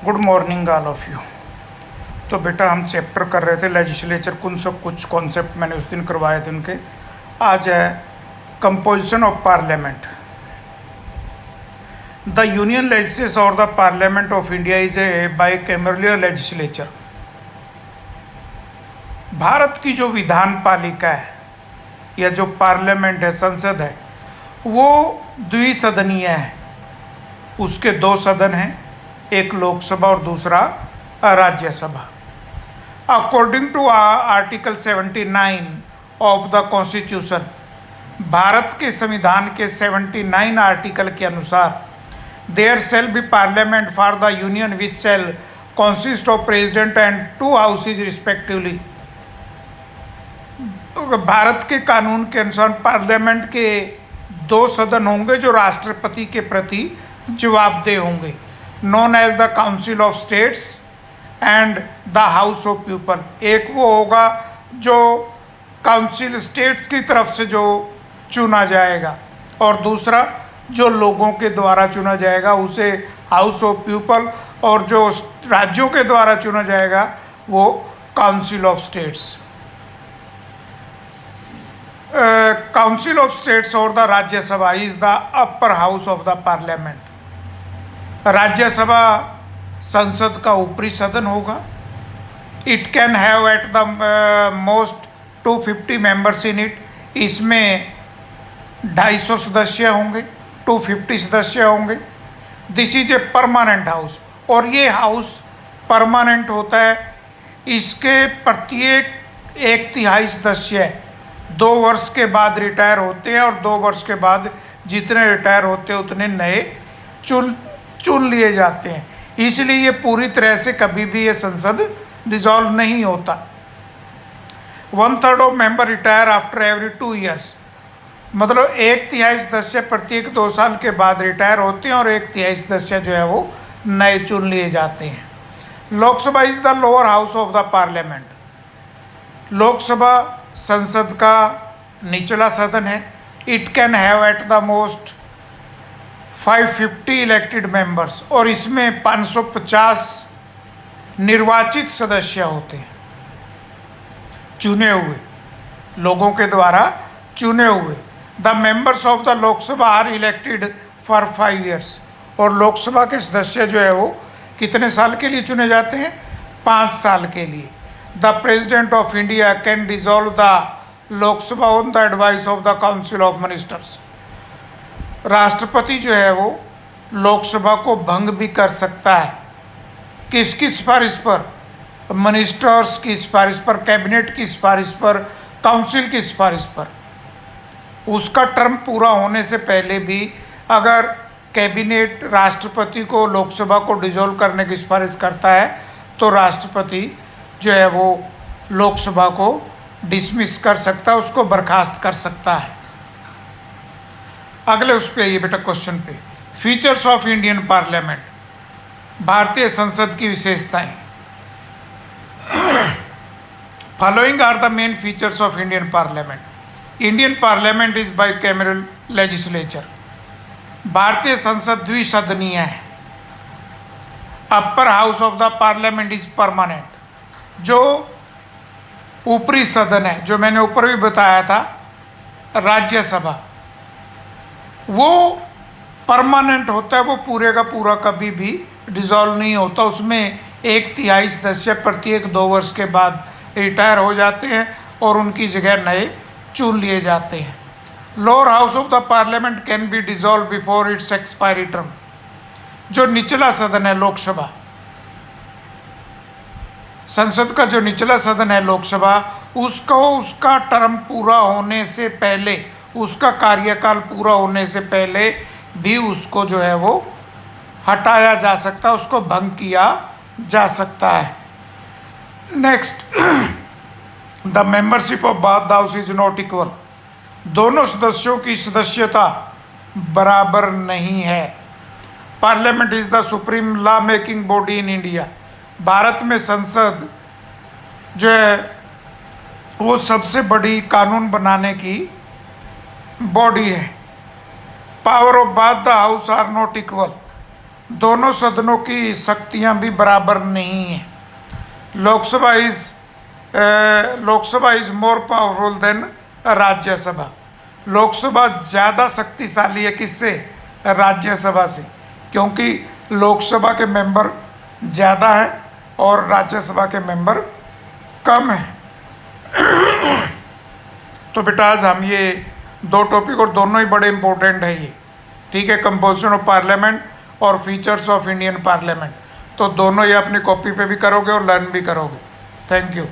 Good morning all of you. तो बेटा हम चैप्टर कर रहे थे लेजिस्लेचर, कुछ कॉन्सेप्ट मैंने उस दिन करवाए थे उनके। आज है composition of parliament. The union legislature और the parliament of India is a bicameral legislature. Bharat की जो विधान पालिका है या जो पार्लियामेंट है, संसद है, वो द्विसदनीय है। उसके दो सदन हैं, एक लोकसभा और दूसरा Rajya Sabha. According to article 79 of the constitution, Bharat के संविधान के 79 आर्टिकल के अनुसार there shall be parliament for the union which shall consist of president and two houses respectively. Bharat के कानून के अनुसार पार्लियामेंट के दो सदन होंगे जो राष्ट्रपति के प्रति जवाबदेह होंगे, known as the council of states and the house of people. एक वो होगा जो काउंसिल स्टेट्स की तरफ से जो चुना जाएगा और दूसरा जो लोगों के द्वारा चुना जाएगा उसे हाउस ऑफ पीपल, और जो राज्यों के द्वारा चुना जाएगा वो council of states. Council of states और the Rajya Sabha is the upper house of the parliament. Rajya Sabha संसद का ऊपरी सदन होगा। It can have at the most 250 members in it. इसमें 250 सदस्य होंगे, 250 सदस्य होंगे। This is a permanent house, और ये हाउस परमानेंट होता है। इसके प्रत्येक 1/3 सदस्य 2 वर्ष के बाद रिटायर होते हैं, और 2 वर्ष के बाद जितने रिटायर होते हैं उतने नए चुन लिए जाते हैं। इसलिए ये पूरी तरह से कभी भी ये संसद डिसॉल्व नहीं होता। 1/3 of member retire after every 2 years, मतलब 1/3 सदस्य प्रत्येक 2 साल के बाद रिटायर होते हैं और 1/3 सदस्य जो है वो नए चुन लिए जाते हैं। Lok Sabha is the lower house of the parliament. Lok Sabha संसद का निचला सदन है। It can have at the most 550 elected members, और इसमें 550 निर्वाचित सदस्य होते हैं, चुने हुए, लोगों के द्वारा चुने हुए। The members of the Lok Sabha are elected for 5 years, और लोकसभा के सदस्य जो है वो कितने साल के लिए चुने जाते हैं? 5 साल के लिए। The president of India can dissolve the Lok Sabha on the advice of the council of ministers. राष्ट्रपति जो है वो लोकसभा को भंग भी कर सकता है। किसकी सिफारिश पर? मिनिस्टर्स की सिफारिश पर, कैबिनेट की सिफारिश पर, काउंसिल की सिफारिश पर। उसका टर्म पूरा होने से पहले भी अगर कैबिनेट राष्ट्रपति को लोकसभा को डिसॉल्व करने की सिफारिश करता है तो राष्ट्रपति जो है वो लोकसभा को डिसमिस कर सकता है, उसको बर्खास्त कर सकता है। अगले उस पे आइए बेटा, क्वेश्चन पे। फीचर्स ऑफ इंडियन पार्लियामेंट, भारतीय संसद की विशेषताएं। Following are the main features of Indian parliament. Indian parliament is bicameral legislature. भारतीय संसद द्विसदनीय है। Upper house of the parliament is permanent. जो ऊपरी सदन है, जो मैंने ऊपर भी बताया था, राज्यसभा, वो परमानेंट होता है। वो पूरे का पूरा कभी भी डिसॉल्व नहीं होता। उसमें 1/3 सदस्य प्रत्येक 2 वर्ष के बाद रिटायर हो जाते हैं और उनकी जगह नए चुन लिए जाते हैं। Lower house of the parliament can be dissolve before it's expiry term. जो निचला सदन है लोकसभा, संसद का जो निचला सदन है लोकसभा, उसका टर्म पूरा होने से पहले, उसका कार्यकाल पूरा होने से पहले भी उसको जो है वो हटाया जा सकता है, उसको भंग किया जा सकता है। Next, the membership of both house is not equal. दोनों सदस्यों की सदस्यता बराबर नहीं है। Parliament is the supreme law making body in India. Bharat में संसद जो है वो सबसे बड़ी कानून बनाने की बॉडी है। Power of both the house are not equal. दोनों सदनों की शक्तियां भी बराबर नहीं हैं। Lok Sabha is more powerful than Rajya Sabha. Lok Sabha ज़्यादा शक्तिशाली है किससे? राज्यसभा से, क्योंकि लोकसभा के मेंबर ज़्यादा है और राज्यसभा के मेंबर कम है। तो बेटा आज हम ये दो टॉपिक, और दोनों ही बड़े इंपॉर्टेंट है ये, ठीक है, कंपोजिशन ऑफ पार्लियामेंट और फीचर्स ऑफ इंडियन पार्लियामेंट। तो दोनों ये अपनी कॉपी पे भी करोगे और लर्न भी करोगे। Thank you.